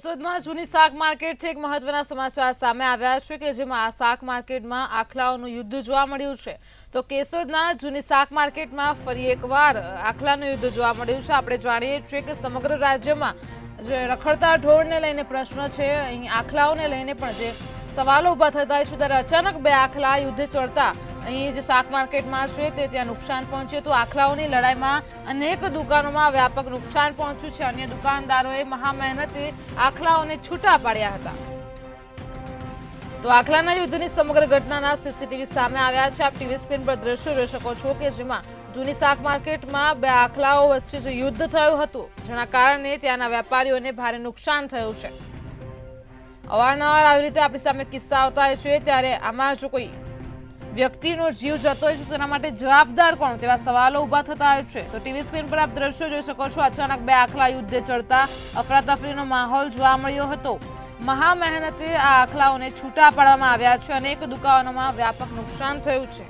કેશોદમાં જૂની શાક માર્કેટથી એક મહત્વના સમાચાર સામે આવ્યા છે કે જેમાં આ શાક માર્કેટમાં આખલાઓનું યુદ્ધ જોવા મળ્યું છે। તો કેશોદના જૂની શાક માર્કેટમાં ફરી એકવાર આખલાનું યુદ્ધ જોવા મળ્યું છે। આપણે જાણીએ છીએ કે સમગ્ર રાજ્યમાં જે રખડતા ઢોરને લઈને પ્રશ્ન છે, અહીં આખલાઓને લઈને પણ જે સવાલો ઊભા થતા હોય છે, ત્યારે અચાનક બે આખલા યુદ્ધ ચડતા અહીં જે શાક માર્કેટમાં છે તે ત્યાં નુકસાન પહોંચ્યું। તો આખલાઓની લડાઈમાં અનેક દુકાનોમાં વ્યાપક નુકસાન પહોંચ્યું છે। અન્ય દુકાનદારોએ મહા મહેનતે આખલાઓને છૂટા પાડ્યા હતા। તો આખલાના યુદ્ધની સમગ્ર ઘટનાના સીસીટીવી સામે આવ્યા છે। આપ ટીવી સ્ક્રીન પર દ્રશ્યો જોઈ શકો છો કે જેમાં જૂની શાક માર્કેટમાં બે આખલાઓ વચ્ચે જે યુદ્ધ થયું હતું, જેના કારણે ત્યાંના વેપારીઓને ભારે નુકસાન થયું છે। અવારનવાર આવી રીતે આપણી સામે કિસ્સા આવતા હોય છે, ત્યારે આમાં જો કોઈ વ્યક્તિનો જીવ જતો હોય છે તેના માટે જવાબદાર કોણ, તેવા સવાલો ઊભા થતા હોય છે। તો ટીવી સ્ક્રીન પર આપ દ્રશ્યો જોઈ શકો છો। અચાનક બે આખલા યુદ્ધે ચડતા અફરાતફરીનો માહોલ જોવા મળ્યો હતો। મહા મહેનતે આ આખલાઓને છૂટા પાડવામાં આવ્યા છે। અનેક દુકાનોમાં વ્યાપક નુકસાન થયું છે।